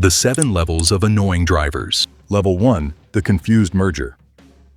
The 7 levels of annoying drivers. Level 1. The confused merger.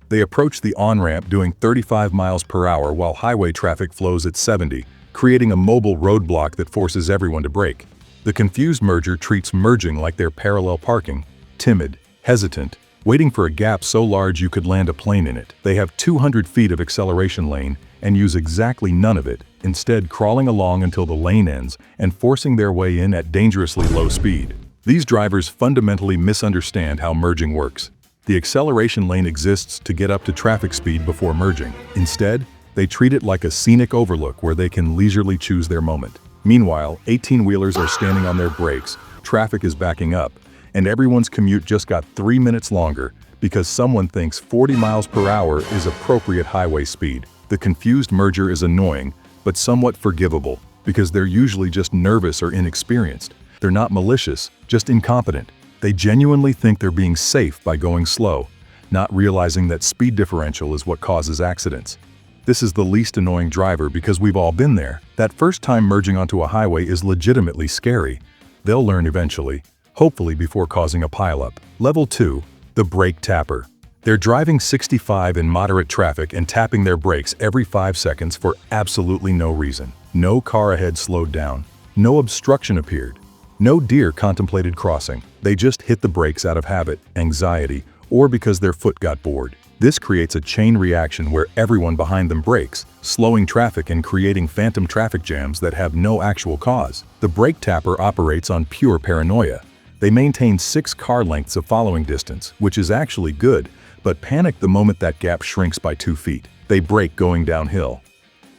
They approach the on-ramp doing 35 miles per hour while highway traffic flows at 70, creating a mobile roadblock that forces everyone to brake. The confused merger treats merging like they're parallel parking, timid, hesitant, waiting for a gap so large you could land a plane in it. They have 200 feet of acceleration lane and use exactly none of it, instead crawling along until the lane ends and forcing their way in at dangerously low speed. These drivers fundamentally misunderstand how merging works. The acceleration lane exists to get up to traffic speed before merging. Instead, they treat it like a scenic overlook where they can leisurely choose their moment. Meanwhile, 18-wheelers are standing on their brakes, traffic is backing up, and everyone's commute just got 3 minutes longer because someone thinks 40 miles per hour is appropriate highway speed. The confused merger is annoying, but somewhat forgivable because they're usually just nervous or inexperienced. They're not malicious, just incompetent. They genuinely think they're being safe by going slow, not realizing that speed differential is what causes accidents. This is the least annoying driver because we've all been there. That first time merging onto a highway is legitimately scary. They'll learn eventually, hopefully before causing a pileup. Level 2. The brake tapper. They're driving 65 in moderate traffic and tapping their brakes every 5 seconds for absolutely no reason. No car ahead slowed down. No obstruction appeared. No deer contemplated crossing. They just hit the brakes out of habit, anxiety, or because their foot got bored. This creates a chain reaction where everyone behind them brakes, slowing traffic and creating phantom traffic jams that have no actual cause. The brake tapper operates on pure paranoia. They maintain 6 car lengths of following distance, which is actually good, but panic the moment that gap shrinks by 2 feet. They brake going downhill.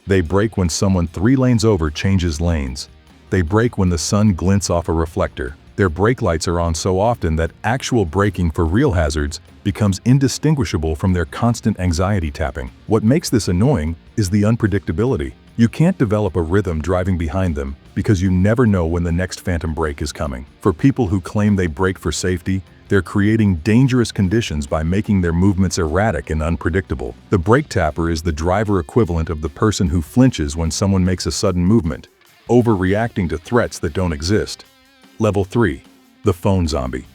They brake when someone 3 lanes over changes lanes. They brake when the sun glints off a reflector. Their brake lights are on so often that actual braking for real hazards becomes indistinguishable from their constant anxiety tapping. What makes this annoying is the unpredictability. You can't develop a rhythm driving behind them because you never know when the next phantom brake is coming. For people who claim they brake for safety, they're creating dangerous conditions by making their movements erratic and unpredictable. The brake tapper is the driver equivalent of the person who flinches when someone makes a sudden movement, overreacting to threats that don't exist. Level 3. The phone zombie.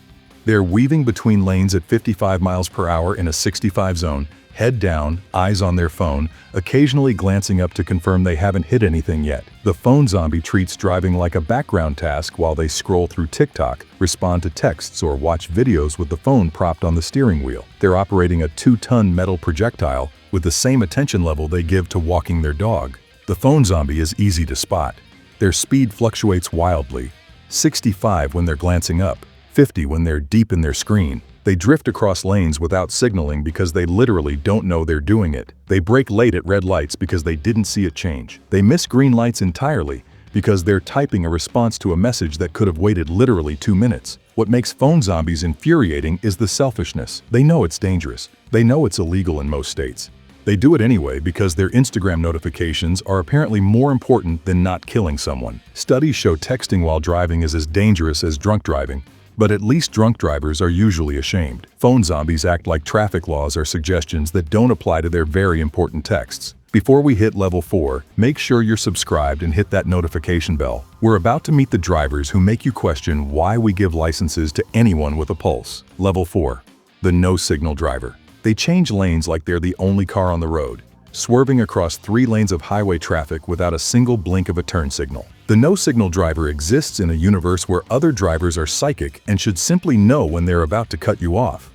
They're weaving between lanes at 55 miles per hour in a 65 zone, head down, eyes on their phone, occasionally glancing up to confirm they haven't hit anything yet. The phone zombie treats driving like a background task while they scroll through TikTok, respond to texts, or watch videos with the phone propped on the steering wheel. They're operating a 2-ton metal projectile with the same attention level they give to walking their dog. The phone zombie is easy to spot. Their speed fluctuates wildly. 65 when they're glancing up, 50 when they're deep in their screen. They drift across lanes without signaling because they literally don't know they're doing it. They brake late at red lights because they didn't see it change. They miss green lights entirely because they're typing a response to a message that could have waited literally 2 minutes. What makes phone zombies infuriating is the selfishness. They know it's dangerous. They know it's illegal in most states. They do it anyway because their Instagram notifications are apparently more important than not killing someone. Studies show texting while driving is as dangerous as drunk driving, but at least drunk drivers are usually ashamed. Phone zombies act like traffic laws are suggestions that don't apply to their very important texts. Before we hit level 4, make sure you're subscribed and hit that notification bell. We're about to meet the drivers who make you question why we give licenses to anyone with a pulse. Level 4. The no-signal driver. They change lanes like they're the only car on the road, swerving across 3 lanes of highway traffic without a single blink of a turn signal. The no-signal driver exists in a universe where other drivers are psychic and should simply know when they're about to cut you off.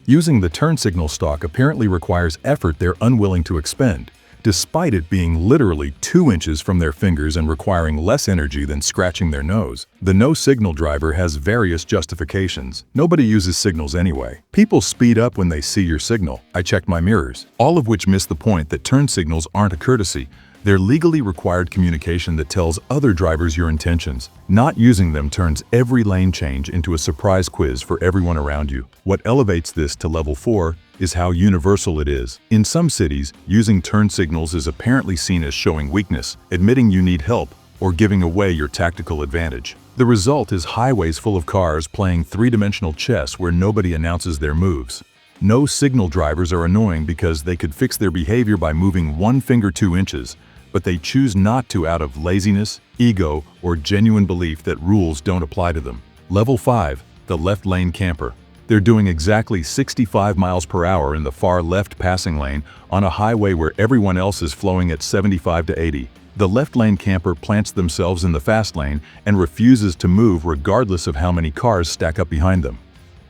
Using the turn signal stalk apparently requires effort they're unwilling to expend, despite it being literally 2 inches from their fingers and requiring less energy than scratching their nose. The no-signal driver has various justifications. Nobody uses signals anyway. People speed up when they see your signal. I checked my mirrors. All of which miss the point that turn signals aren't a courtesy. They're legally required communication that tells other drivers your intentions. Not using them turns every lane change into a surprise quiz for everyone around you. What elevates this to level 4 is how universal it is. In some cities, using turn signals is apparently seen as showing weakness, admitting you need help, or giving away your tactical advantage. The result is highways full of cars playing 3-dimensional chess where nobody announces their moves. No signal drivers are annoying because they could fix their behavior by moving 1 finger 2 inches, but they choose not to out of laziness, ego, or genuine belief that rules don't apply to them. Level 5. The left lane camper. They're doing exactly 65 miles per hour in the far left passing lane on a highway where everyone else is flowing at 75 to 80. The left lane camper plants themselves in the fast lane and refuses to move regardless of how many cars stack up behind them.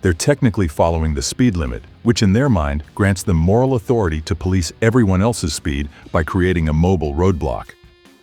They're technically following the speed limit, which in their mind grants them moral authority to police everyone else's speed by creating a mobile roadblock.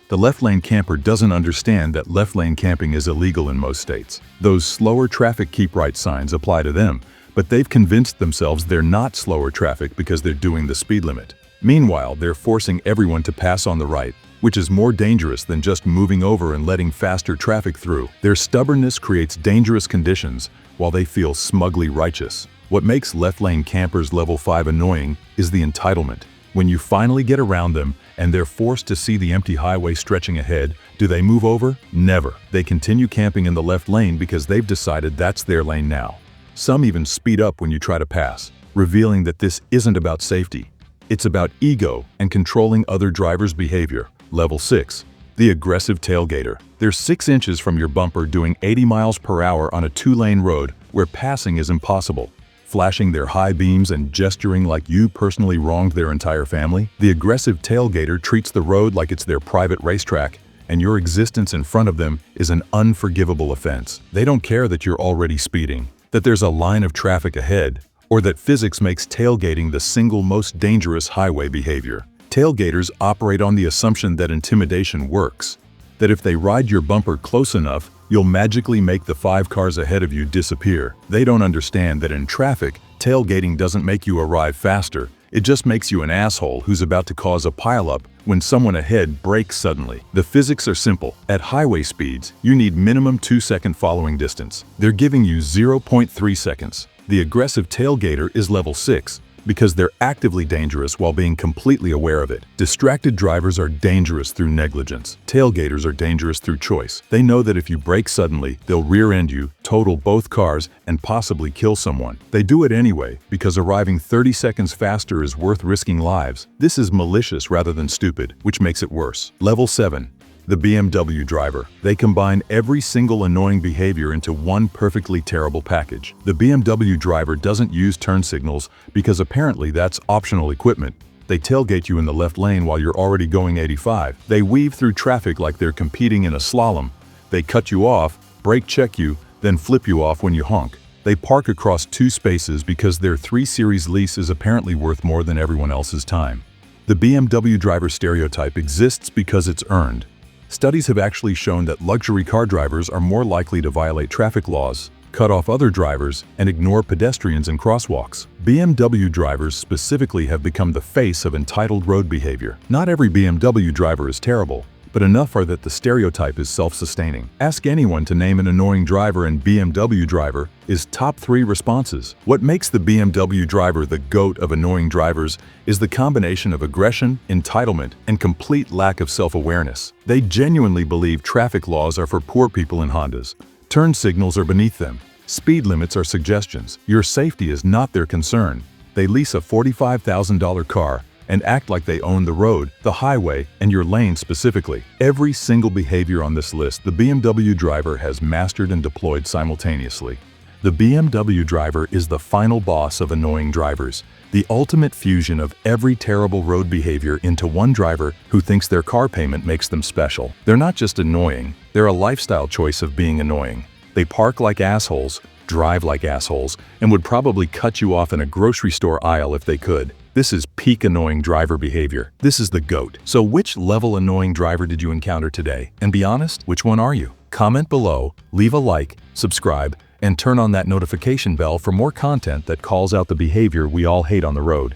The left lane camper doesn't understand that left lane camping is illegal in most states. Those slower traffic keep right signs apply to them, but they've convinced themselves they're not slower traffic because they're doing the speed limit. Meanwhile, they're forcing everyone to pass on the right, which is more dangerous than just moving over and letting faster traffic through. Their stubbornness creates dangerous conditions while they feel smugly righteous. What makes left lane campers level 5 annoying is the entitlement. When you finally get around them and they're forced to see the empty highway stretching ahead, do they move over? Never. They continue camping in the left lane because they've decided that's their lane now. Some even speed up when you try to pass, revealing that this isn't about safety. It's about ego and controlling other drivers' behavior. Level 6. The aggressive tailgater. They're 6 inches from your bumper doing 80 miles per hour on a 2-lane road where passing is impossible, flashing their high beams and gesturing like you personally wronged their entire family. The aggressive tailgater treats the road like it's their private racetrack, and your existence in front of them is an unforgivable offense. They don't care that you're already speeding, that there's a line of traffic ahead, or that physics makes tailgating the single most dangerous highway behavior. Tailgaters operate on the assumption that intimidation works, that if they ride your bumper close enough, you'll magically make the 5 cars ahead of you disappear. They don't understand that in traffic, tailgating doesn't make you arrive faster. It just makes you an asshole who's about to cause a pileup when someone ahead brakes suddenly. The physics are simple. At highway speeds, you need minimum 2-second following distance. They're giving you 0.3 seconds. The aggressive tailgater is level 6. Because they're actively dangerous while being completely aware of it. Distracted drivers are dangerous through negligence. Tailgaters are dangerous through choice. They know that if you brake suddenly, they'll rear-end you, total both cars, and possibly kill someone. They do it anyway because arriving 30 seconds faster is worth risking lives. This is malicious rather than stupid, which makes it worse. Level 7. The BMW driver. They combine every single annoying behavior into one perfectly terrible package. The BMW driver doesn't use turn signals because apparently that's optional equipment. They tailgate you in the left lane while you're already going 85. They weave through traffic like they're competing in a slalom. They cut you off, brake check you, then flip you off when you honk. They park across 2 spaces because their 3 Series lease is apparently worth more than everyone else's time. The BMW driver stereotype exists because it's earned. Studies have actually shown that luxury car drivers are more likely to violate traffic laws, cut off other drivers, and ignore pedestrians and crosswalks. BMW drivers specifically have become the face of entitled road behavior. Not every BMW driver is terrible, but enough are that the stereotype is self-sustaining. Ask anyone to name an annoying driver, and BMW driver is top 3 responses. What makes the BMW driver the GOAT of annoying drivers is the combination of aggression, entitlement, and complete lack of self-awareness. They genuinely believe traffic laws are for poor people in Hondas. Turn signals are beneath them. Speed limits are suggestions. Your safety is not their concern. They lease a $45,000 car and act like they own the road, the highway, and your lane specifically. Every single behavior on this list, the BMW driver has mastered and deployed simultaneously. The BMW driver is the final boss of annoying drivers, the ultimate fusion of every terrible road behavior into one driver who thinks their car payment makes them special. They're not just annoying, they're a lifestyle choice of being annoying. They park like assholes, drive like assholes, and would probably cut you off in a grocery store aisle if they could. This is peak annoying driver behavior. This is the GOAT. So which level annoying driver did you encounter today? And be honest, which one are you? Comment below, leave a like, subscribe, and turn on that notification bell for more content that calls out the behavior we all hate on the road.